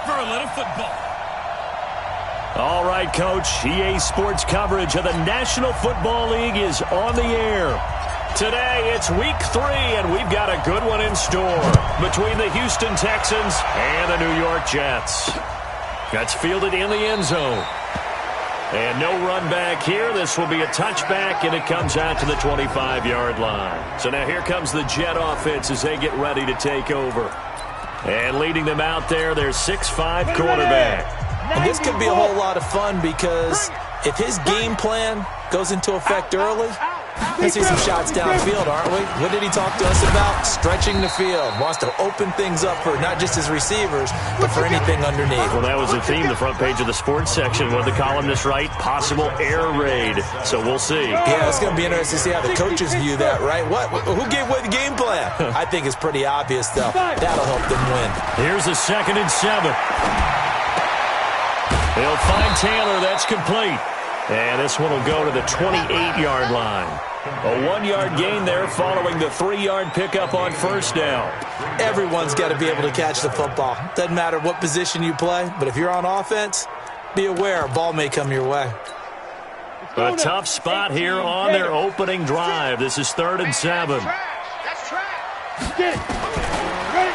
for a little football. All right, Coach. EA Sports coverage of the National Football League is on the air. Today, it's Week 3, and we've got a good one in store between the Houston Texans and the New York Jets. That's fielded in the end zone. And no run back here. This will be a touchback, and it comes out to the 25-yard line. So now here comes the Jet offense as they get ready to take over. And leading them out there, their 6'5" quarterback. And this could be a whole lot of fun because if his game plan goes into effect early, we'll see some shots downfield, aren't we? What did he talk to us about? Stretching the field. Wants to open things up for not just his receivers, but for anything underneath. Well, that was the theme, the front page of the sports section. What the columnists write? Possible air raid. So we'll see. Yeah, it's going to be interesting to see how the coaches view that, right? Who gave away the game plan? I think it's pretty obvious, though. That'll help them win. Here's a 2nd and 7. They'll find Taylor. That's complete. And this one will go to the 28-yard line. A 1-yard gain there following the 3-yard pickup on first down. Everyone's got to be able to catch the football. Doesn't matter what position you play, but if you're on offense, be aware a ball may come your way. A tough spot here on their opening drive. This is 3rd and 7.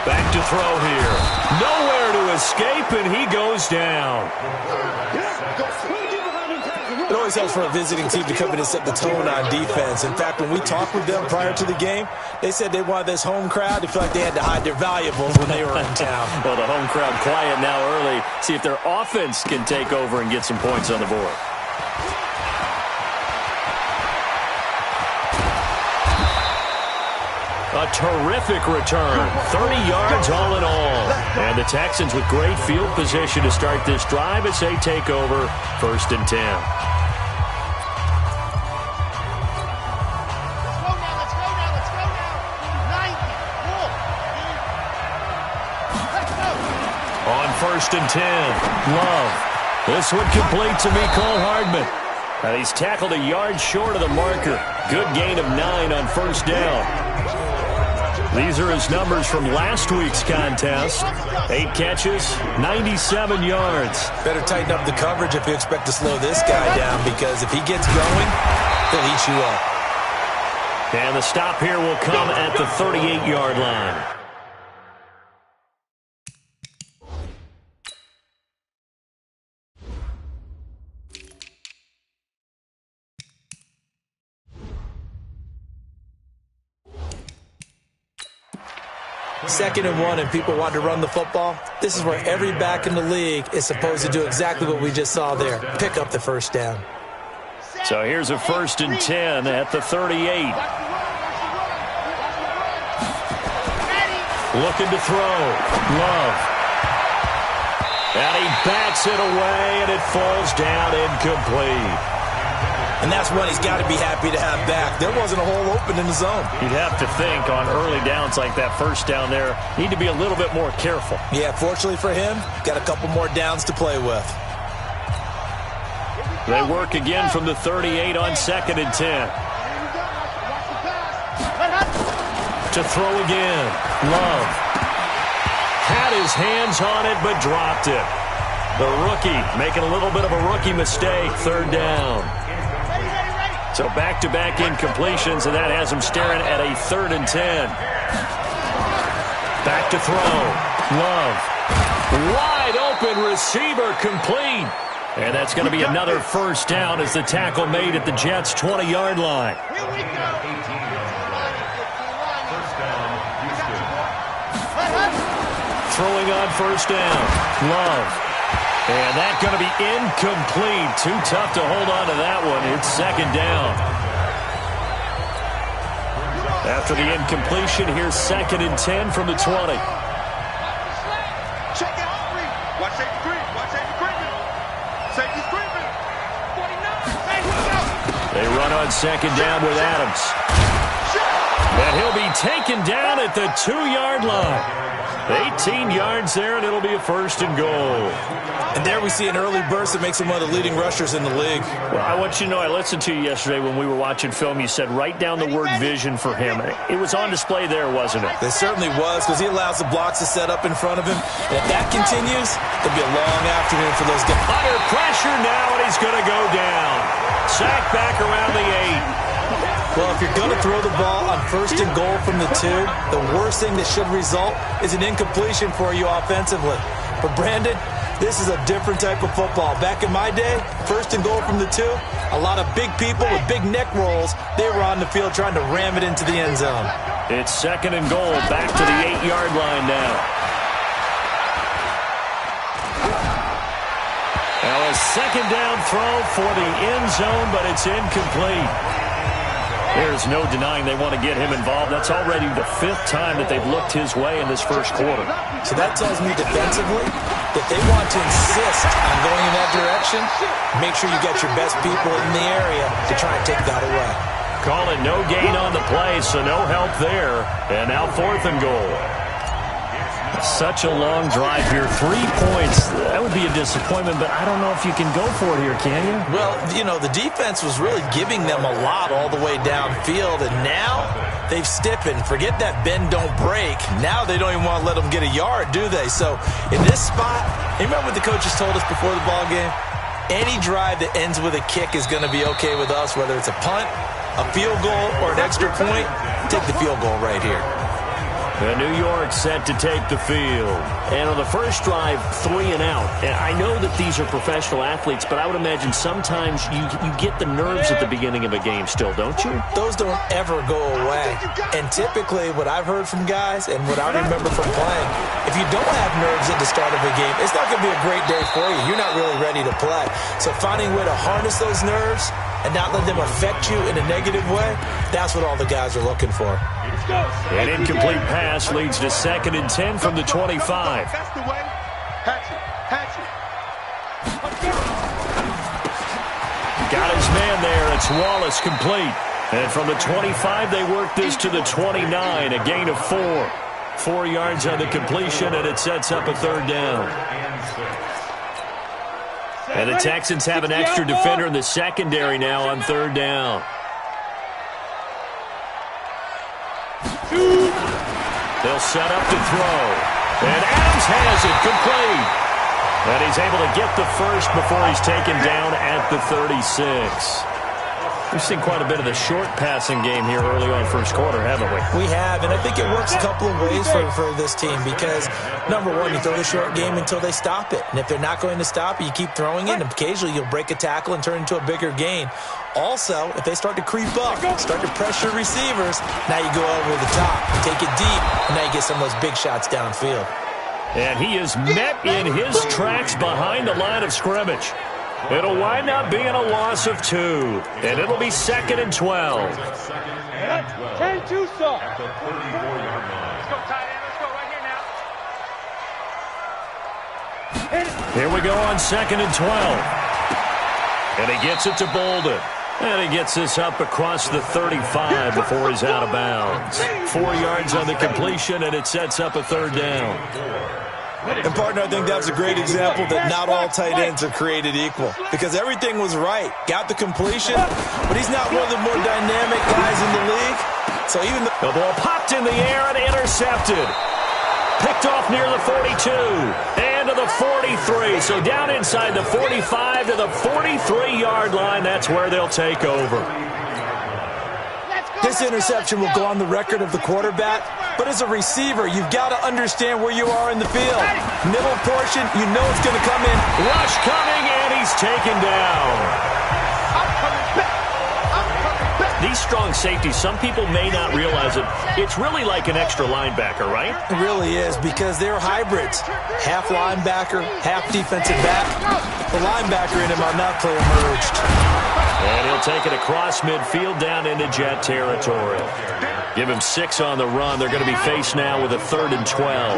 Back to throw here. Nowhere to escape, and he goes down. It always helps for a visiting team to come in and set the tone on defense. In fact, when we talked with them prior to the game, they said they wanted this home crowd to feel like they had to hide their valuables when they were in town. Well, the home crowd quiet now early. See if their offense can take over and get some points on the board. A terrific return. 30 yards all in all. And the Texans with great field position to start this drive as they take over 1st and 10. On 1st and 10, Love. This one complete to Mecole Hardman. And he's tackled a yard short of the marker. Good gain of 9 on first down. These are his numbers from last week's contest. 8 catches, 97 yards. Better tighten up the coverage if you expect to slow this guy down, because if he gets going, he'll eat you up. And the stop here will come at the 38-yard line. Second and 1, and people want to run the football. This is where every back in the league is supposed to do exactly what we just saw there. Pick up the first down. So here's a 1st and 10 at the 38. Looking to throw. Love. And he bats it away, and it falls down incomplete. And that's one he's got to be happy to have back. There wasn't a hole open in the zone. You'd have to think on early downs like that first down there, need to be a little bit more careful. Yeah, fortunately for him, got a couple more downs to play with. They work again from the 38 on 2nd and 10. To throw again. Love. Had his hands on it, but dropped it. The rookie making a little bit of a rookie mistake. 3rd down. So back-to-back incompletions, and that has him staring at a 3rd and 10. Back to throw. Love. Wide open receiver complete. And that's going to be another first down as the tackle made at the Jets' 20-yard line. Here we go. Throwing on first down. Love. And that's going to be incomplete. Too tough to hold on to that one. It's 2nd down. After the incompletion, here's 2nd and 10 from the 20. Check it out. Watch safety creep. Watch safety creeping. Safety's creeping. 49. They run on 2nd down with Adams. And he'll be taken down at the 2-yard line. 18 yards there, and it'll be a 1st and goal. And there we see an early burst that makes him one of the leading rushers in the league. Well, I want you to know, I listened to you yesterday when we were watching film. You said write down the word vision for him. It was on display there, wasn't it? It certainly was, because he allows the blocks to set up in front of him. And if that continues, it'll be a long afternoon for those guys. Under pressure now, and he's going to go down. Sacked back around the 8. Well, if you're going to throw the ball on 1st and goal from the 2, the worst thing that should result is an incompletion for you offensively. But, Brandon, this is a different type of football. Back in my day, 1st and goal from the 2, a lot of big people with big neck rolls, they were on the field trying to ram it into the end zone. It's 2nd and goal, back to the 8-yard line now. Now a 2nd down throw for the end zone, but it's incomplete. There's no denying they want to get him involved. That's already the 5th time that they've looked his way in this 1st quarter. So that tells me defensively that they want to insist on going in that direction. Make sure you get your best people in the area to try and take that away. Call it no gain on the play, so no help there. And now 4th and goal. Such a long drive here. 3 points. That would be a disappointment, but I don't know if you can go for it here, can you? Well, you know, the defense was really giving them a lot all the way downfield, and now they've stiffened. Forget that bend, don't break. Now they don't even want to let them get a yard, do they? So in this spot, you remember what the coaches told us before the ball game? Any drive that ends with a kick is going to be okay with us, whether it's a punt, a field goal, or an extra point. Take the field goal right here. And New York set to take the field. And on the first drive, 3 and out. And I know that these are professional athletes, but I would imagine sometimes you get the nerves at the beginning of a game still, don't you? Those don't ever go away. And typically what I've heard from guys and what I remember from playing, if you don't have nerves at the start of a game, it's not going to be a great day for you. You're not really ready to play. So finding a way to harness those nerves and not let them affect you in a negative way, that's what all the guys are looking for. An incomplete pass leads to 2nd and 10 from the 25. That's the way. Hatch it. Got his man there. It's Wallace complete. And from the 25, they work this to the 29, a gain of 4. 4 yards on the completion, and it sets up a 3rd down. And the Texans have an extra defender in the secondary now on 3rd down. They'll set up to throw. And Adams has it complete. And he's able to get the 1st before he's taken down at the 36. We've seen quite a bit of the short passing game here early on 1st quarter, haven't we? We have, and I think it works a couple of ways for this team because, number one, you throw the short game until they stop it. And if they're not going to stop it, you keep throwing it, and occasionally you'll break a tackle and turn into a bigger gain. Also, if they start to creep up, start to pressure receivers, now you go over the top, take it deep, and now you get some of those big shots downfield. And he is met in his tracks behind the line of scrimmage. It'll wind up being a loss of 2, and it'll be 2nd and 12. 10-2, sir. Let's go, tight end. Let's go right here now. Here we go on 2nd and 12. And he gets it to Bolden. And he gets this up across the 35 before he's out of bounds. 4 yards on the completion, and it sets up a 3rd down. And, partner, I think that's a great example that not all tight ends are created equal because everything was right. Got the completion, but he's not one of the more dynamic guys in the league. So even the ball popped in the air and intercepted. Picked off near the 42 and to the 43. So down inside the 45 to the 43-yard line. That's where they'll take over. This interception will go on the record of the quarterback, but as a receiver, you've got to understand where you are in the field. Middle portion, you know it's going to come in. Rush coming, and he's taken down. These strong safeties, some people may not realize it. It's really like an extra linebacker, right? It really is because they're hybrids. Half linebacker, half defensive back. The linebacker in him on that play emerged. And he'll take it across midfield down into Jet territory. Give him 6 on the run. They're going to be faced now with a 3rd and 12.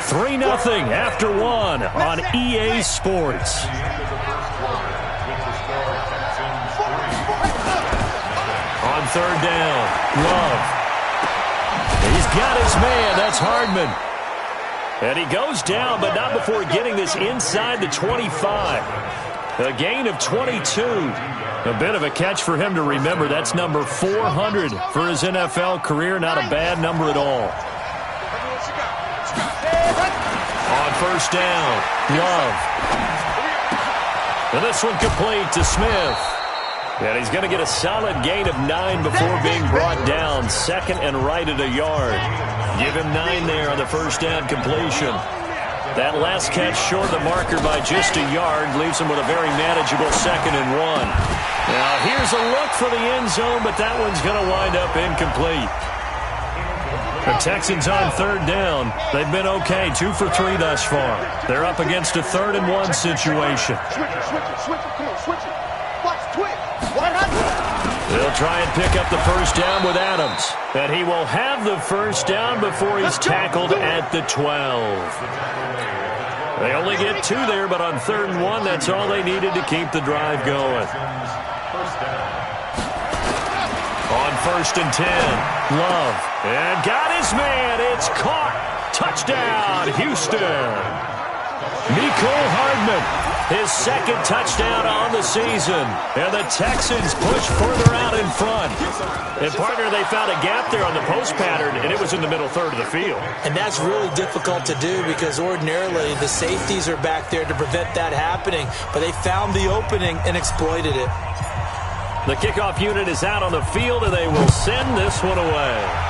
3-0 after 1 on EA Sports. On 3rd down, Love. got his man. That's Hardman. And he goes down, but not before getting this inside the 25. A gain of 22. A bit of a catch for him to remember. That's number 400 for his NFL career. Not a bad number at all. On first down, Love. And this one complete to Smith. And he's going to get a solid gain of 9 before being brought down. Second and right at a yard. Give him 9 there on the first down completion. That last catch short of the marker by just a yard leaves him with a very manageable 2nd and 1. Now here's a look for the end zone, but that one's going to wind up incomplete. The Texans on third down. They've been okay, 2 for 3 thus far. They're up against a 3rd and 1 situation. They'll try and pick up the first down with Adams. And he will have the first down before he's tackled at the 12. They only get 2 there, but on 3rd and 1, that's all they needed to keep the drive going. On 1st and 10, Love. And got his man. It's caught. Touchdown, Houston. Mecole Hardman, his 2nd touchdown on the season. And the Texans push further out in front. And, partner, they found a gap there on the post pattern, and it was in the middle 3rd of the field. And that's really difficult to do because ordinarily the safeties are back there to prevent that happening. But they found the opening and exploited it. The kickoff unit is out on the field, and they will send this one away.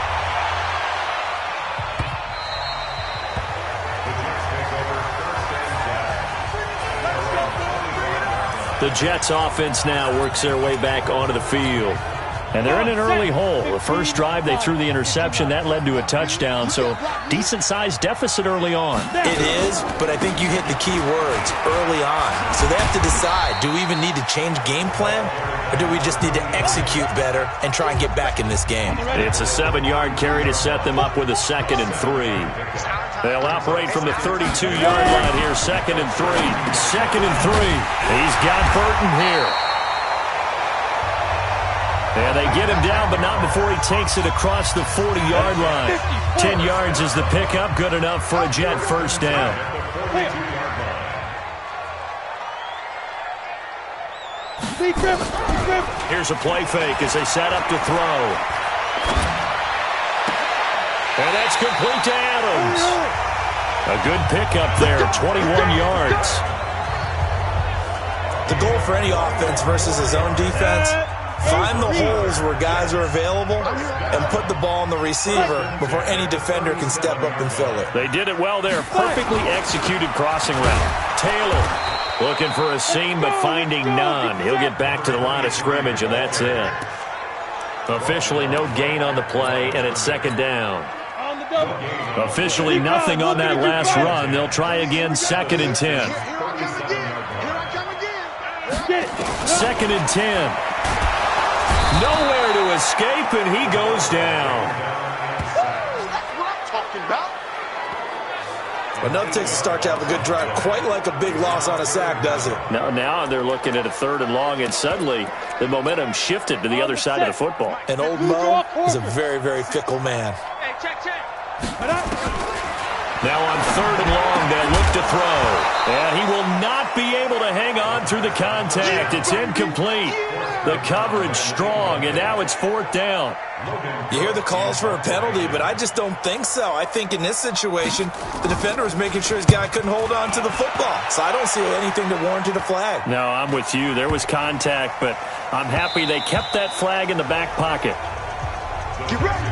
The Jets offense now works their way back onto the field. And they're in an early hole. The first drive, they threw the interception. That led to a touchdown, so decent-sized deficit early on. It is, but I think you hit the key words, early on. So they have to decide, do we even need to change game plan, or do we just need to execute better and try and get back in this game? It's a 7-yard carry to set them up with a 2nd and 3. They'll operate from the 32-yard line here, 2nd and 3. 2nd and 3. He's got Burton here. And they get him down, but not before he takes it across the 40-yard line. 10 yards is the pickup, good enough for a Jet first down. Here's a play fake as they set up to throw. And that's complete to Adams. A good pickup there, 21 yards. The goal for any offense versus his own defense, find the holes where guys are available and put the ball on the receiver before any defender can step up and fill it. They did it well there. Perfectly executed crossing route. Taylor looking for a seam but finding none. He'll get back to the line of scrimmage, and that's it. Officially no gain on the play, and it's 2nd down. Officially nothing on that last run. They'll try again, 2nd and 10. 2nd and 10. Nowhere to escape, and he goes down. That's what I'm talking about. Enough takes a start to have a good drive. Quite like a big loss on a sack, does it? Now they're looking at a 3rd and long, and suddenly the momentum shifted to the other side of the football. And old Mo is a very, very fickle man. Hey, check. Now on 3rd and long, they'll look to throw. And he will not be able to hang on through the contact. It's incomplete. The coverage strong, and now it's 4th down. You hear the calls for a penalty, but I just don't think so. I think in this situation, the defender was making sure his guy couldn't hold on to the football. So I don't see anything that warranted a flag. No, I'm with you. There was contact, but I'm happy they kept that flag in the back pocket. Get ready.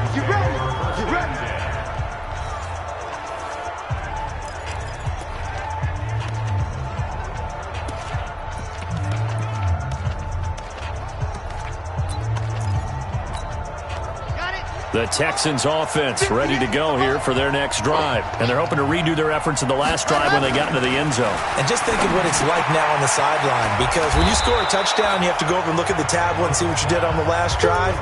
The Texans offense ready to go here for their next drive. And they're hoping to redo their efforts in the last drive when they got into the end zone. And just think of what it's like now on the sideline, because when you score a touchdown, you have to go over and look at the tablet and see what you did on the last drive.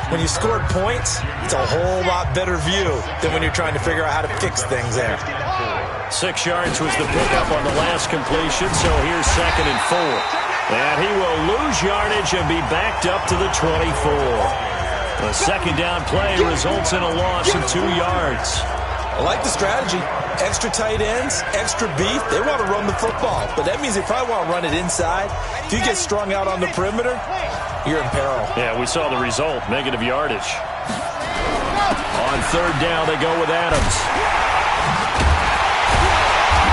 When you scored points, it's a whole lot better view than when you're trying to figure out how to fix things there. 6 yards was the pickup on the last completion, so here's 2nd and 4. And he will lose yardage and be backed up to the 24. A second down play results in a loss of 2 yards. I like the strategy. Extra tight ends, extra beef. They want to run the football, but that means they probably want to run it inside. If you get strung out on the perimeter, you're in peril. Yeah, we saw the result, negative yardage. On third down, they go with Adams.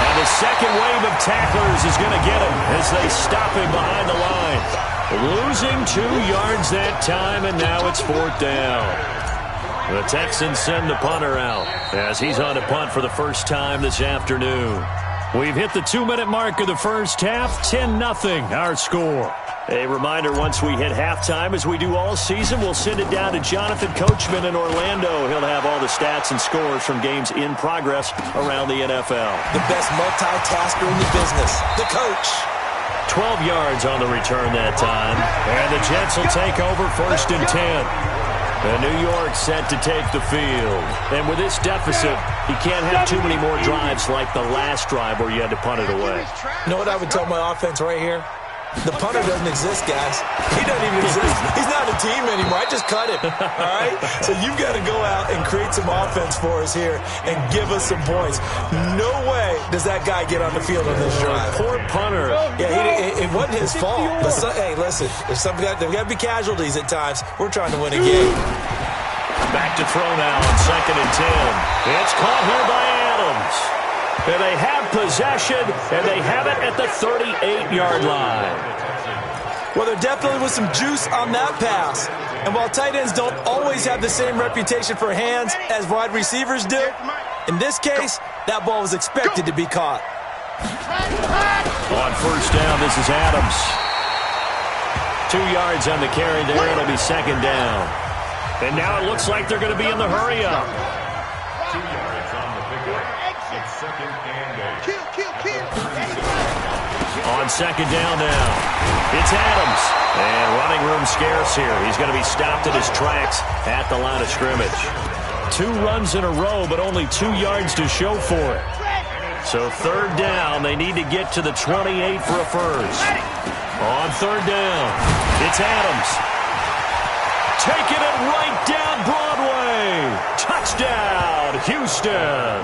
And the second wave of tacklers is going to get him as they stop him behind the line. Losing 2 yards that time, and now it's fourth down. The Texans send the punter out as he's on to punt for the first time this afternoon. We've hit the 2-minute mark of the first half, 10-0 our score. A reminder, once we hit halftime, as we do all season, we'll send it down to Jonathan Coachman in Orlando. He'll have all the stats and scores from games in progress around the NFL. The best multitasker in the business, the coach. 12 yards on the return that time. And the Jets will take over first and 10. And New York set to take the field. And with this deficit, you can't have too many more drives like the last drive where you had to punt it away. You know what I would tell my offense right here? The punter doesn't exist, guys. He doesn't even exist. He's not a team anymore. I just cut him. All right? So you've got to go out and create some offense for us here and give us some points. No way does that guy get on the field on this drive. Poor punter. Yeah, it wasn't his fault. But hey, listen, there's got to be casualties at times. We're trying to win a game. Back to throw now on second and 10. It's caught here by Adams. And they have possession, and they have it at the 38-yard line. Well, there definitely was some juice on that pass. And while tight ends don't always have the same reputation for hands as wide receivers do, in this case, that ball was expected to be caught. On first down, this is Adams. 2 yards on the carry there. It'll be second down. And now it looks like they're going to be in the hurry-up. 2 yards on the pickup. It's second and 8. On second down now, it's Adams. And running room scarce here. He's going to be stopped at his tracks at the line of scrimmage. 2 runs in a row, but only 2 yards to show for it. So third down, they need to get to the 28 for a first. On third down, it's Adams. Taking it right down Broadway. Touchdown, Houston.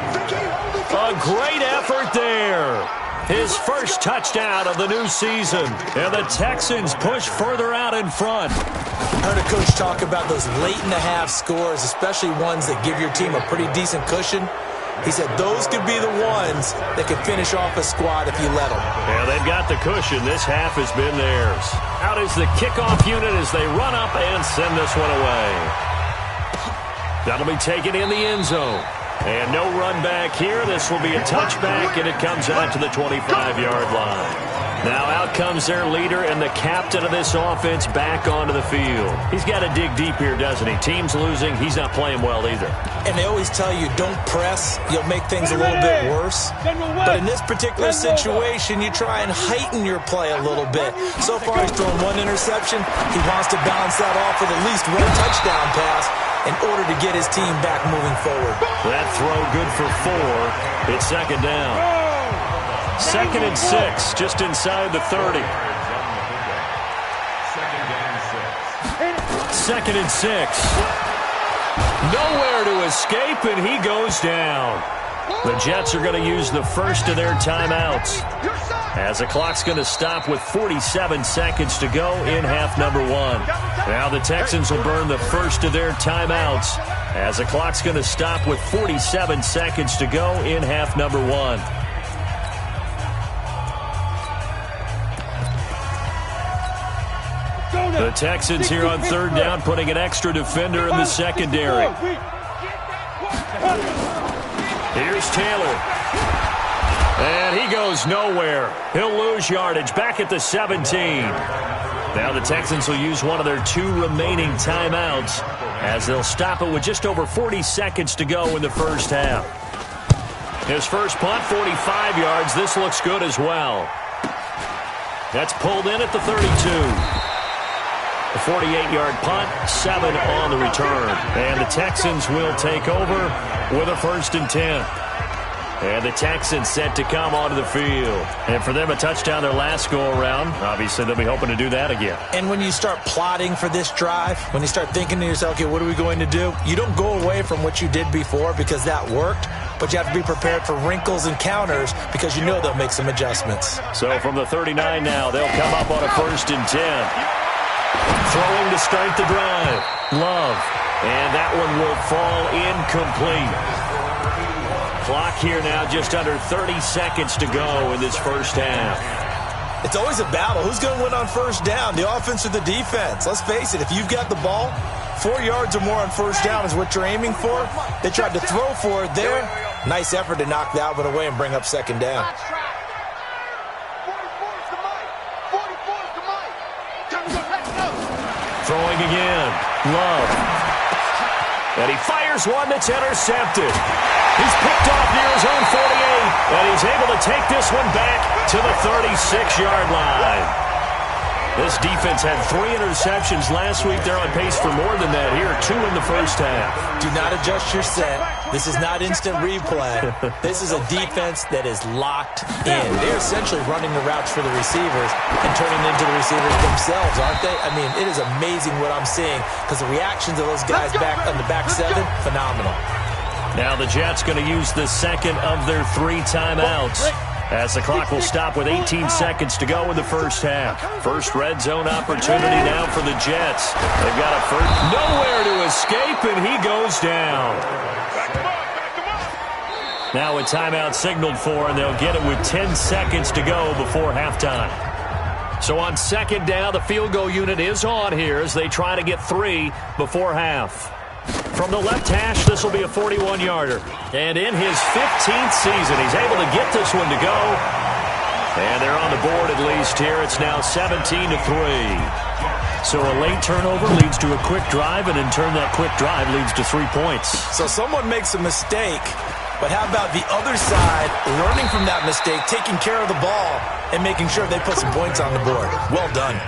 A great effort there. His first touchdown of the new season. And the Texans push further out in front. I heard a coach talk about those late-in-the-half scores, especially ones that give your team a pretty decent cushion. He said those could be the ones that could finish off a squad if you let them. Yeah, they've got the cushion. This half has been theirs. Out is the kickoff unit as they run up and send this one away. That'll be taken in the end zone. And no run back here. This will be a touchback, and it comes out to the 25-yard line. Now out comes their leader and the captain of this offense back onto the field. He's got to dig deep here, doesn't he? Team's losing. He's not playing well either. And they always tell you, don't press. You'll make things a little bit worse. But in this particular situation, you try and heighten your play a little bit. So far, he's thrown 1 interception. He wants to balance that off with at least 1 touchdown pass in order to get his team back moving forward. That throw good for 4. It's second down. Second and 6, just inside the 30. Second and 6. Nowhere to escape, and he goes down. The Jets are going to use the first of their timeouts, as the clock's going to stop with 47 seconds to go in half number 1. Now the Texans will burn the first of their timeouts, as the clock's going to stop with 47 seconds to go in half number 1. The Texans here on third down, putting an extra defender in the secondary. Here's Taylor. And he goes nowhere. He'll lose yardage back at the 17. Now the Texans will use one of their 2 remaining timeouts, as they'll stop it with just over 40 seconds to go in the first half. His first punt, 45 yards. This looks good as well. That's pulled in at the 32. A 48-yard punt, 7 on the return. And the Texans will take over with a first and 10. And the Texans set to come onto the field. And for them, a touchdown their last go-around. Obviously, they'll be hoping to do that again. And when you start plotting for this drive, when you start thinking to yourself, okay, what are we going to do? You don't go away from what you did before because that worked, but you have to be prepared for wrinkles and counters because you know they'll make some adjustments. So from the 39 now, they'll come up on a 1st and 10. Throwing to start the drive. Love. And that one will fall incomplete. Clock here now, just under 30 seconds to go in this first half. It's always a battle. Who's going to win on first down, the offense or the defense? Let's face it, if you've got the ball, 4 yards or more on first down is what you're aiming for. They tried to throw for it there. Nice effort to knock that one away and bring up second down. Throwing again. Love. And he fires one that's intercepted. He's picked off near his own 48, and he's able to take this one back to the 36-yard line. This defense had 3 interceptions last week. They're on pace for more than that here, 2 in the first half. Do not adjust your set. This is not instant replay. This is a defense that is locked in. They're essentially running the routes for the receivers and turning into the receivers themselves, aren't they? I mean, it is amazing what I'm seeing because the reactions of those guys back on the back 7, phenomenal. Now the Jets going to use the second of their 3 timeouts as the clock will stop with 18 seconds to go in the first half. First red zone opportunity now for the Jets. They've got a first. Nowhere to escape, and he goes down. Now a timeout signaled for, and they'll get it with 10 seconds to go before halftime. So on second down, the field goal unit is on here as they try to get 3 before half. From the left hash, this will be a 41-yarder. And in his 15th season, he's able to get this one to go. And they're on the board at least here. It's now 17-3. So a late turnover leads to a quick drive, and in turn that quick drive leads to 3 points. So someone makes a mistake, but how about the other side learning from that mistake, taking care of the ball, and making sure they put some points on the board? Well done.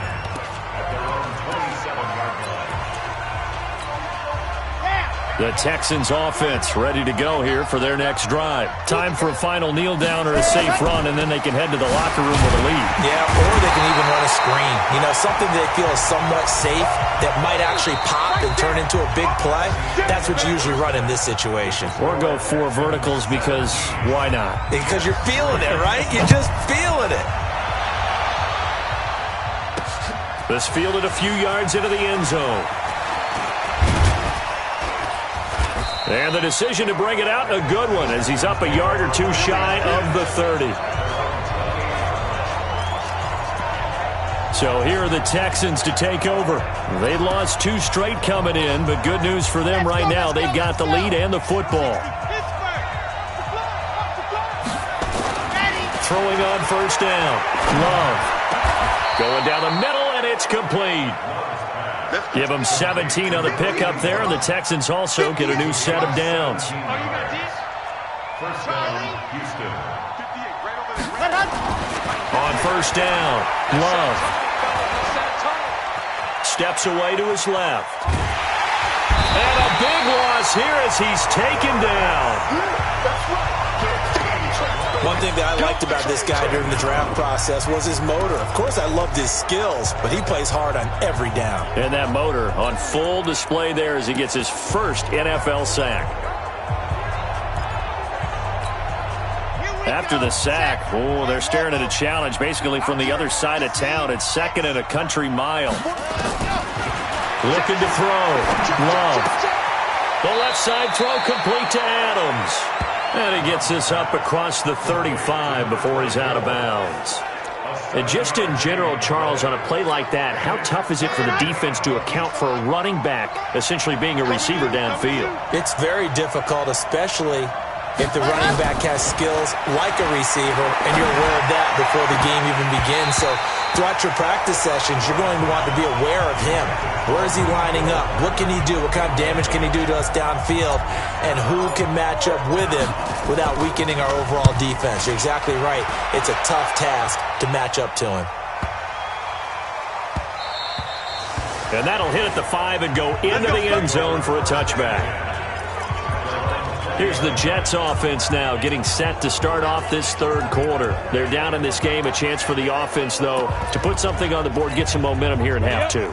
The Texans offense ready to go here for their next drive. Time for a final kneel down or a safe run, and then they can head to the locker room with a lead. Yeah, or they can even run a screen. You know, something they feel is somewhat safe that might actually pop and turn into a big play. That's what you usually run in this situation. Or go 4 verticals because why not? Because you're feeling it, right? You're just feeling it. This fielded a few yards into the end zone. And the decision to bring it out, a good one, as he's up a yard or 2 shy of the 30. So here are the Texans to take over. They lost 2 straight coming in, but good news for them right now. They've got the lead and the football. Throwing on first down. Love. Going down the middle, and it's complete. Give them 17 on the pickup there, and the Texans also get a new set of downs. First down, Houston. On first down, Love. Steps away to his left. And a big loss here as he's taken down. One thing that I liked about this guy during the draft process was his motor. Of course, I loved his skills, but he plays hard on every down. And that motor on full display there as he gets his first NFL sack. After the sack, they're staring at a challenge basically from the other side of town. It's 2nd and a country mile. Looking to throw. Love. The left side throw complete to Adams. And he gets this up across the 35 before he's out of bounds. And just in general, Charles, on a play like that, how tough is it for the defense to account for a running back essentially being a receiver downfield? It's very difficult, especially if the running back has skills like a receiver, and you're aware of that before the game even begins. So throughout your practice sessions, you're going to want to be aware of him. Where is he lining up? What can he do? What kind of damage can he do to us downfield? And who can match up with him without weakening our overall defense? You're exactly right. It's a tough task to match up to him. And that'll hit at the 5 and go into the end zone for a touchback. Here's the Jets offense now getting set to start off this third quarter. They're down in this game. A chance for the offense, though, to put something on the board, get some momentum here in half two.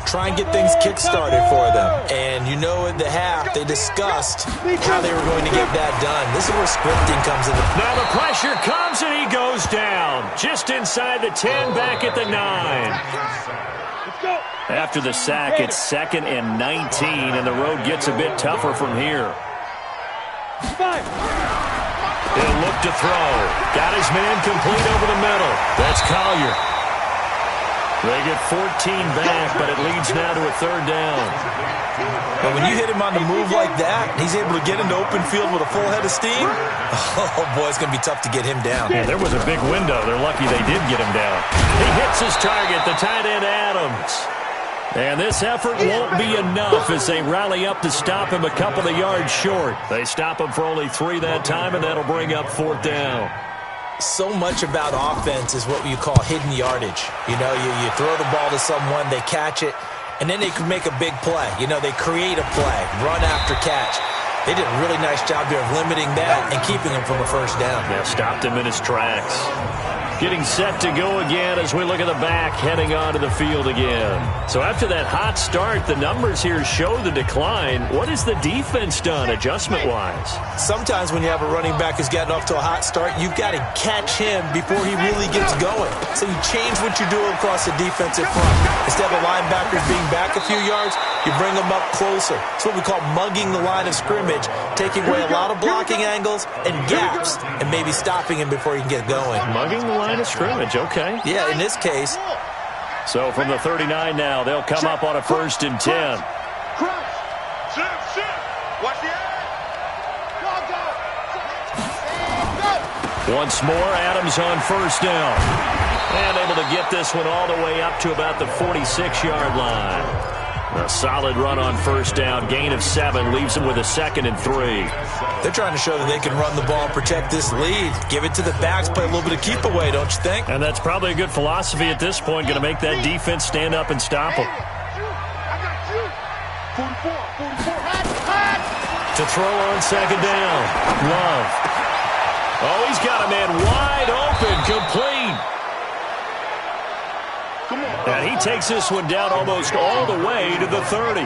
Try and get things kick-started for them. And you know at the half, they discussed how they were going to get that done. This is where scripting comes into play. Now the pressure comes, and he goes down. Just inside the 10, back at the 9. After the sack, it's 2nd and 19, and the road gets a bit tougher from here. He'll look to throw. Got his man complete over the middle. That's Collier. They get 14 back, but it leads now to a 3rd down. But when you hit him on the move like that, he's able to get into open field with a full head of steam. Oh, boy, it's going to be tough to get him down. Yeah, there was a big window. They're lucky they did get him down. He hits his target, the tight end Adams. And this effort won't be enough as they rally up to stop him a couple of yards short. They stop him for only 3 that time, and that'll bring up 4th down. So much about offense is what you call hidden yardage. You know, you throw the ball to someone, they catch it, and then they can make a big play. You know, they create a play, run after catch. They did a really nice job there of limiting that and keeping him from a 1st down. Yeah, stopped him in his tracks. Getting set to go again as we look at the back, heading onto the field again. So after that hot start, the numbers here show the decline. What has the defense done adjustment-wise? Sometimes when you have a running back who's gotten off to a hot start, you've got to catch him before he really gets going. So you change what you're doing across the defensive front. Instead of linebackers being back a few yards, you bring them up closer. It's what we call mugging the line of scrimmage, taking away a lot of blocking angles and gaps, and maybe stopping him before he can get going. Mugging the line of scrimmage, okay. Yeah, in this case. So from the 39 now, they'll come up on a 1st and 10. Once more, Adams on 1st down. And able to get this one all the way up to about the 46-yard line. A solid run on 1st down. Gain of 7 leaves him with a 2nd and 3. They're trying to show that they can run the ball and protect this lead. Give it to the backs, play a little bit of keep away, don't you think? And that's probably a good philosophy at this point. Going to make that defense stand up and stop them. To throw on 2nd down. Love. Oh, he's got a man wide open, complete. And he takes this one down almost all the way to the 30.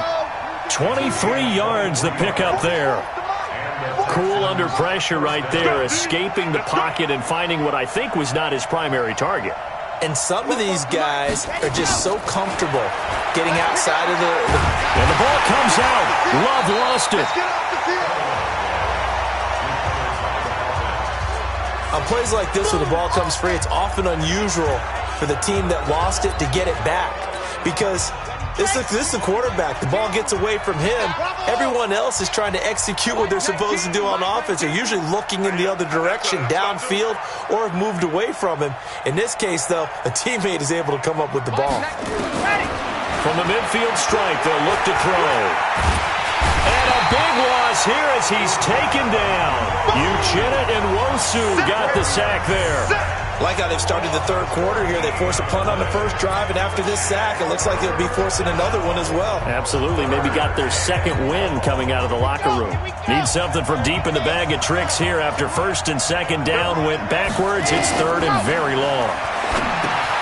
23 yards the pickup there. Cool under pressure right there, escaping the pocket and finding what I think was not his primary target. And some of these guys are just so comfortable getting outside of the... And the ball comes out. Love lost it. On plays like this where the ball comes free, it's often unusual for the team that lost it to get it back. Because this is the quarterback. The ball gets away from him. Everyone else is trying to execute what they're supposed to do on offense. They're usually looking in the other direction, downfield, or have moved away from him. In this case, though, a teammate is able to come up with the ball. From the midfield stripe, they'll look to throw. And a big loss here as he's taken down. Uchenna and Wosu got the sack there. Like how they've started the third quarter here. They force a punt on the first drive, and after this sack, it looks like they'll be forcing another one as well. Absolutely. Maybe got their 2nd win coming out of the locker room. Need something from deep in the bag of tricks here after 1st and 2nd down. Went backwards. It's 3rd and very long.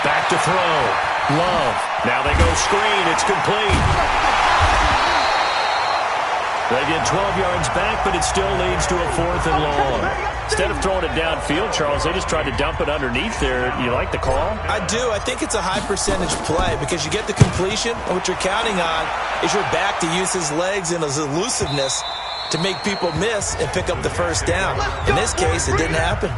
Back to throw. Love. Now they go screen. It's complete. They get 12 yards back, but it still leads to a 4th and long. Instead of throwing it downfield, Charles, they just tried to dump it underneath there. You like the call? I do. I think it's a high-percentage play because you get the completion, and what you're counting on is your back to use his legs and his elusiveness to make people miss and pick up the 1st down. In this case, it didn't happen.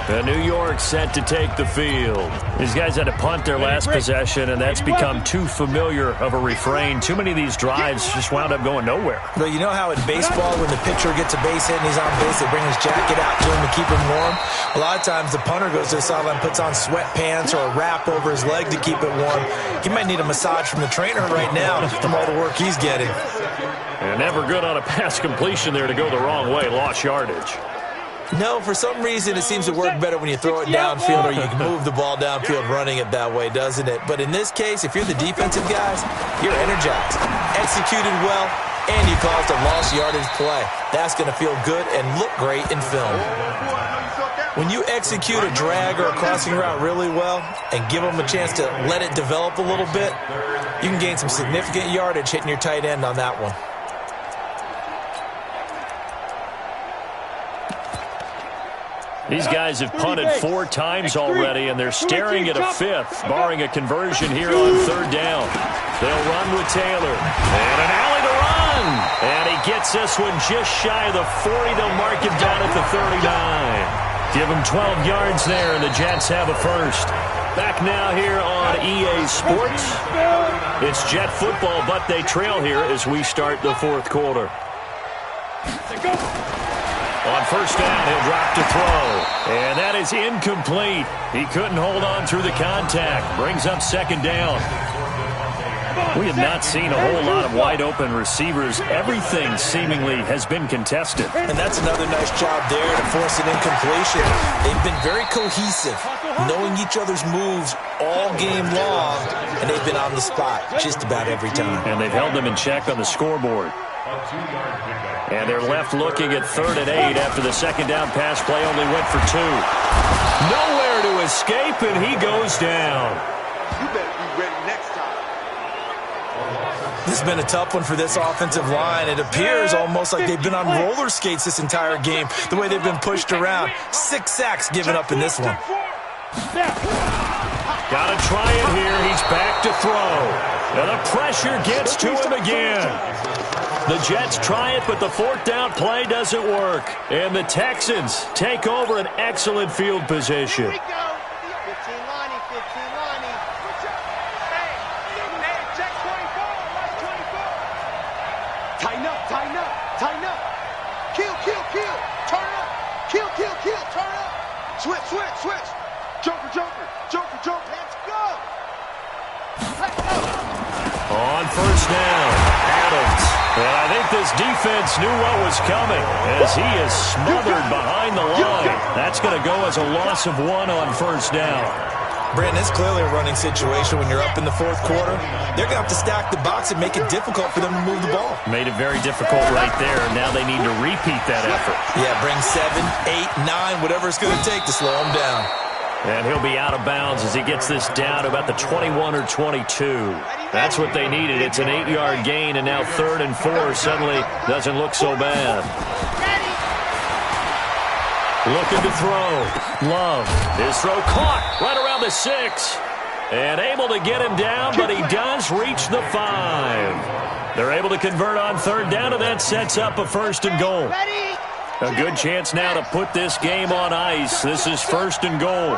The New York set to take the field. These guys had to punt their last possession, and that's become too familiar of a refrain. Too many of these drives just wound up going nowhere. Well, you know how in baseball, when the pitcher gets a base hit and he's on base, they bring his jacket out to him to keep him warm? A lot of times, the punter goes to the sideline, puts on sweatpants or a wrap over his leg to keep it warm. He might need a massage from the trainer right now from all the work he's getting. And never good on a pass completion there to go the wrong way. Lost yardage. No, for some reason, it seems to work better when you throw it downfield or you can move the ball downfield running it that way, doesn't it? But in this case, if you're the defensive guys, you're energized. Executed well, and you caused a lost yardage play. That's going to feel good and look great in film. When you execute a drag or a crossing route really well and give them a chance to let it develop a little bit, you can gain some significant yardage hitting your tight end on that one. These guys have punted 4 times already, and they're staring at a 5th, barring a conversion here on 3rd down. They'll run with Taylor. And an alley to run. And he gets this one just shy of the 40. They'll mark him down at the 39. Give him 12 yards there, and the Jets have a first. Back now here on EA Sports. It's Jet football, but they trail here as we start the 4th quarter. On 1st down, he'll drop to throw. And that is incomplete. He couldn't hold on through the contact. Brings up 2nd down. We have not seen a whole lot of wide-open receivers. Everything seemingly has been contested. And that's another nice job there to force an incompletion. They've been very cohesive, knowing each other's moves all game long, and they've been on the spot just about every time. And they've held them in check on the scoreboard. And they're left looking at 3rd and 8 after the 2nd down pass play only went for 2. Nowhere to escape, and he goes down. You better be ready next time. This has been a tough one for this offensive line. It appears almost like they've been on roller skates this entire game, the way they've been pushed around. 6 sacks given up in this one. Got to try it here. He's back to throw. And the pressure gets to him again. The Jets try it, but the 4th down play doesn't work. And the Texans take over an excellent field position. Here we go. 15-Lonnie, 15-Lonnie. Hey, check 24. Watch 24. Tighten up, tighten up, tighten up. Kill, kill, kill. Turn up. Kill, kill, kill. Turn up. Switch, switch, switch. Joker, joker, joker, joker. Let's go. Let's go. On 1st down, Adams. And I think this defense knew what was coming as he is smothered behind the line. That's going to go as a loss of 1 on 1st down. Brandon, it's clearly a running situation when you're up in the 4th quarter. They're going to have to stack the box and make it difficult for them to move the ball. Made it very difficult right there. Now they need to repeat that effort. Yeah, bring 7, 8, 9, whatever it's going to take to slow them down. And he'll be out of bounds as he gets this down to about the 21 or 22. That's what they needed. It's an 8-yard gain, and now 3rd and 4 suddenly doesn't look so bad. Looking to throw. Love. His throw caught right around the 6. And able to get him down, but he does reach the 5. They're able to convert on 3rd down, and that sets up a 1st and goal. A good chance now to put this game on ice. This is 1st and goal.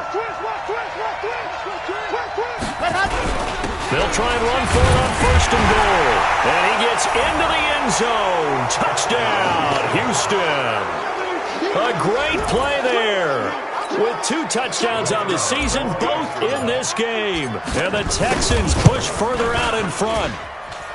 They'll try and run for it on 1st and goal. And he gets into the end zone. Touchdown, Houston. A great play there. With 2 touchdowns on the season, both in this game. And the Texans push further out in front.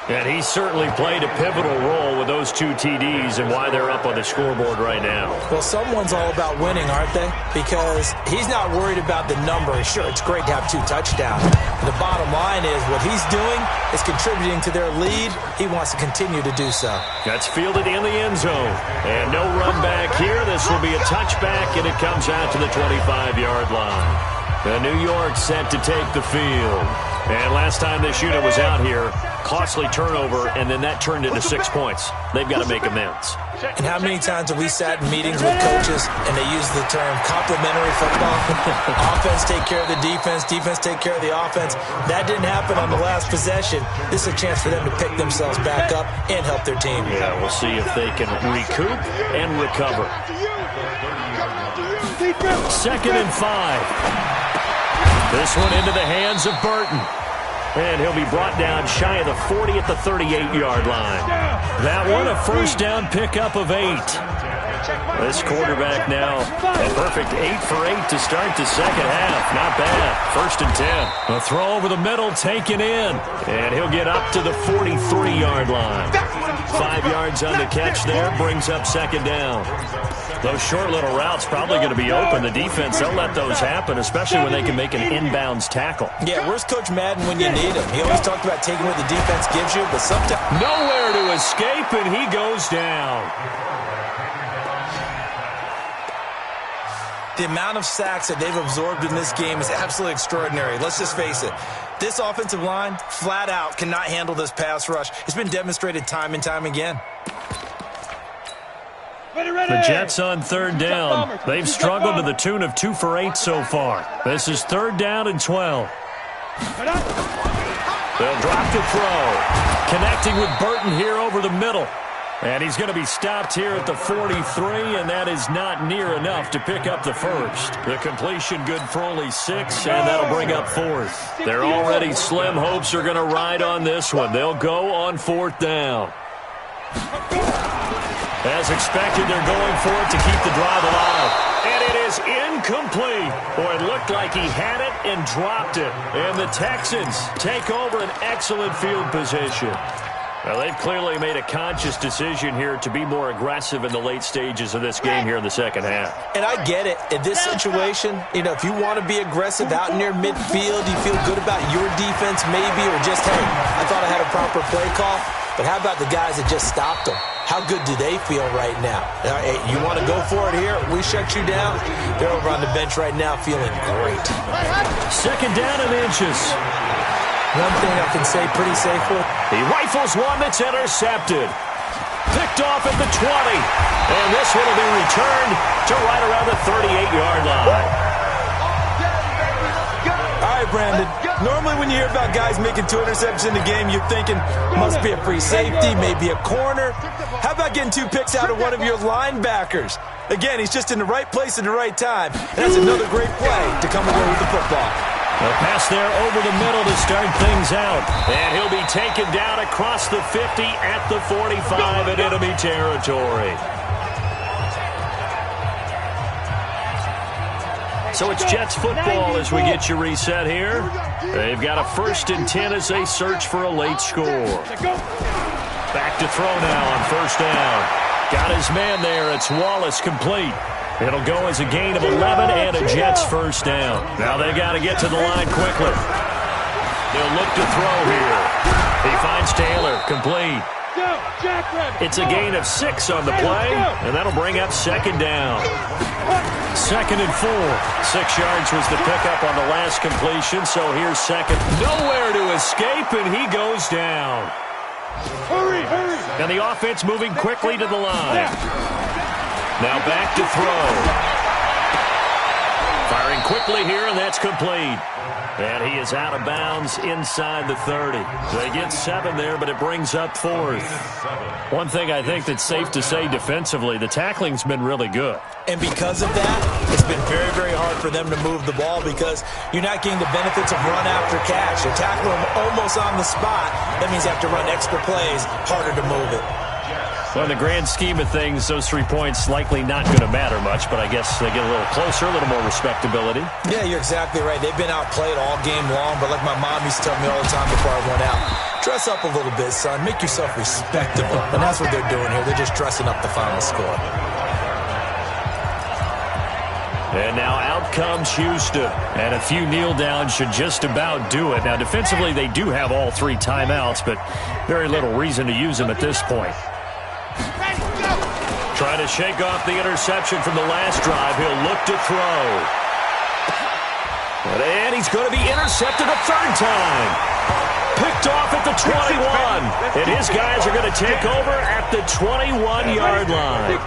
And he certainly played a pivotal role with those 2 TDs and why they're up on the scoreboard right now. Well, someone's all about winning, aren't they? Because he's not worried about the number. Sure, it's great to have 2 touchdowns. The bottom line is what he's doing is contributing to their lead. He wants to continue to do so. That's fielded in the end zone. And no run back here. This will be a touchback, and it comes out to the 25-yard line. The New York set to take the field. And last time this unit was out here, costly turnover, and then that turned into 6 points. They've got to make amends. And how many times have we sat in meetings with coaches and they use the term complementary football? Offense take care of the defense, defense take care of the offense. That didn't happen on the last possession. This is a chance for them to pick themselves back up and help their team. Yeah, we'll see if they can recoup and recover. 2nd and 5. This one into the hands of Burton. And he'll be brought down shy of the 40 at the 38-yard line. That one, a 1st down pickup of 8. This quarterback now a perfect 8 for 8 to start the 2nd half. Not bad. 1st and 10. A throw over the middle taken in. And he'll get up to the 43-yard line. 5 yards on the catch there, brings up second down. Those short little routes probably going to be open. The defense, they'll let those happen, especially when they can make an inbounds tackle. Yeah, where's Coach Madden when you need him? He always talked about taking what the defense gives you, but sometimes... Nowhere to escape, and he goes down. The amount of sacks that they've absorbed in this game is absolutely extraordinary. Let's just face it. This offensive line, flat out, cannot handle this pass rush. It's been demonstrated time and time again. The Jets on third down. They've struggled to the tune of 2 for 8 so far. This is 3rd down and 12. They'll drop to throw. Connecting with Burton here over the middle. And he's going to be stopped here at the 43, and that is not near enough to pick up the first. The completion good for only 6, and that'll bring up 4th. Their already slim hopes are going to ride on this one. They'll go on 4th down. As expected, they're going for it to keep the drive alive. And it is incomplete. Boy, it looked like he had it and dropped it. And the Texans take over an excellent field position. Well, they've clearly made a conscious decision here to be more aggressive in the late stages of this game here in the second half. And I get it. In this situation, if you want to be aggressive out near midfield, you feel good about your defense maybe, or just, hey, I thought I had a proper play call. But how about the guys that just stopped them? How good do they feel right now? Hey, you want to go for it here? We shut you down. They're over on the bench right now feeling great. 2nd down and inches. One thing I can say pretty safely. He rifles one that's intercepted. Picked off at the 20. And this one will be returned to right around the 38-yard line. All right, Brandon. Normally when you hear about guys making 2 interceptions in the game, you're thinking must be a free safety, maybe a corner. How about getting 2 picks out of one of your linebackers? Again, he's just in the right place at the right time. That's another great play to come away with the football. A pass there over the middle to start things out. And he'll be taken down across the 50 at the 45 in enemy territory. So it's Jets football as we get you reset here. They've got a 1st and 10 as they search for a late score. Back to throw now on 1st down. Got his man there. It's Wallace complete. It'll go as a gain of 11 and a Jets 1st down. Now they got to get to the line quickly. They'll look to throw here. He finds Taylor complete. It's a gain of 6 on the play, and that'll bring up 2nd down. 2nd and 4. 6 yards was the pickup on the last completion, so here's 2nd. Nowhere to escape, and he goes down. Hurry! And the offense moving quickly to the line. Now back to throw. Firing quickly here, and that's complete. And he is out of bounds inside the 30. They get 7 there, but it brings up 4th. One thing I think that's safe to say defensively, the tackling's been really good. And because of that, it's been very, very hard for them to move the ball because you're not getting the benefits of run after catch. They tackle them almost on the spot. That means you have to run extra plays, harder to move it. Well, in the grand scheme of things, those 3 points likely not going to matter much, but I guess they get a little closer, a little more respectability. Yeah, you're exactly right. They've been outplayed all game long, but like my mom used to tell me all the time before I went out, dress up a little bit, son. Make yourself respectable. And that's what they're doing here. They're just dressing up the final score. And now out comes Houston. And a few kneel downs should just about do it. Now, defensively, they do have all 3 timeouts, but very little reason to use them at this point. Trying to shake off the interception from the last drive. He'll look to throw. And he's going to be intercepted a 3rd time. Picked off at the 21. And his guys are going to take over at the 21-yard line.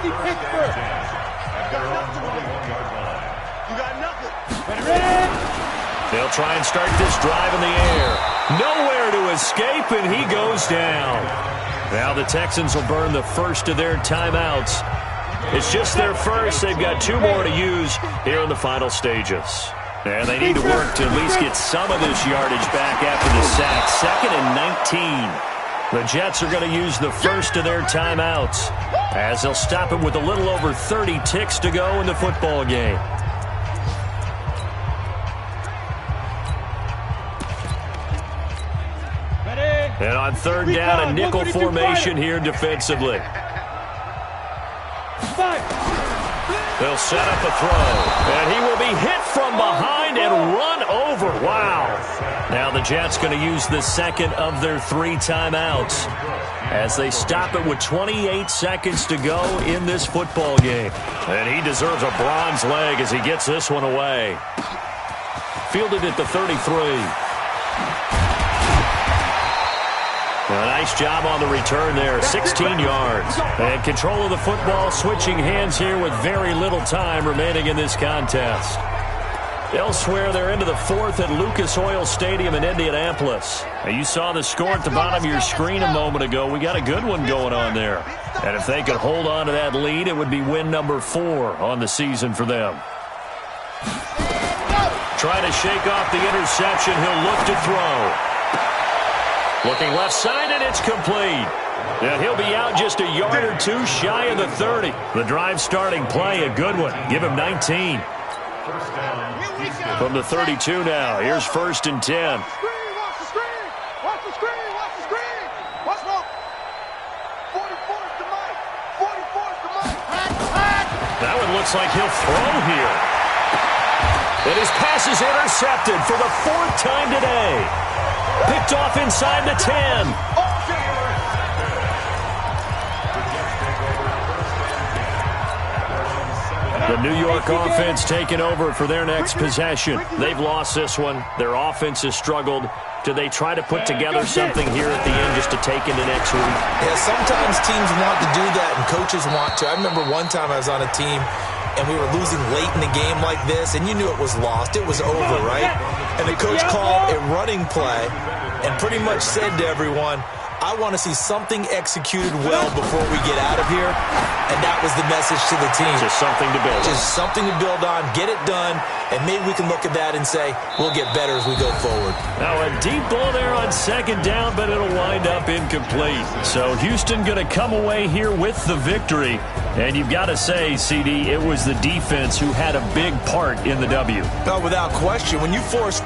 They'll try and start this drive in the air. Nowhere to escape, and he goes down. Now the Texans will burn the first of their timeouts. It's just their first. They've got 2 more to use here in the final stages. And they need to work to at least get some of this yardage back after the sack. 2nd and 19. The Jets are going to use the first of their timeouts as they'll stop him with a little over 30 ticks to go in the football game. And on third down, a nickel formation here defensively. They'll set up a throw, and he will be hit from behind and run over. Wow. Now the Jets going to use the second of their 3 timeouts as they stop it with 28 seconds to go in this football game. And he deserves a bronze leg as he gets this one away. Fielded at the 33. A nice job on the return there, 16 yards. And control of the football, switching hands here with very little time remaining in this contest. Elsewhere, they're into the 4th at Lucas Oil Stadium in Indianapolis. Now, you saw the score at the bottom of your screen a moment ago. We got a good one going on there. And if they could hold on to that lead, it would be win number 4 on the season for them. Trying to shake off the interception. He'll look to throw. Looking left side, and it's complete. And he'll be out just a yard or 2 shy of the 30. The drive starting play, a good one. Give him 19. From the 32 now, here's 1st and 10. Watch the screen! Watch the screen! Watch the screen! Watch the 44's the mic! 44's the mic! That one looks like he'll throw here. And his pass is intercepted for the 4th time today. Picked off inside the 10. The New York offense taking over for their next possession. They've lost this one. Their offense has struggled. Do they try to put together something here at the end just to take into next week? Yeah, sometimes teams want to do that and coaches want to. I remember one time I was on a team and we were losing late in the game like this, and you knew it was lost. It was over, right? And the coach called a running play and pretty much said to everyone, I want to see something executed well before we get out of here. And that was the message to the team. Just something to build on. Just something to build on, get it done, and maybe we can look at that and say, we'll get better as we go forward. Now a deep ball there on 2nd down, but it'll wind up incomplete. So Houston going to come away here with the victory. And you've got to say, CD, it was the defense who had a big part in the W. No, without question. When you force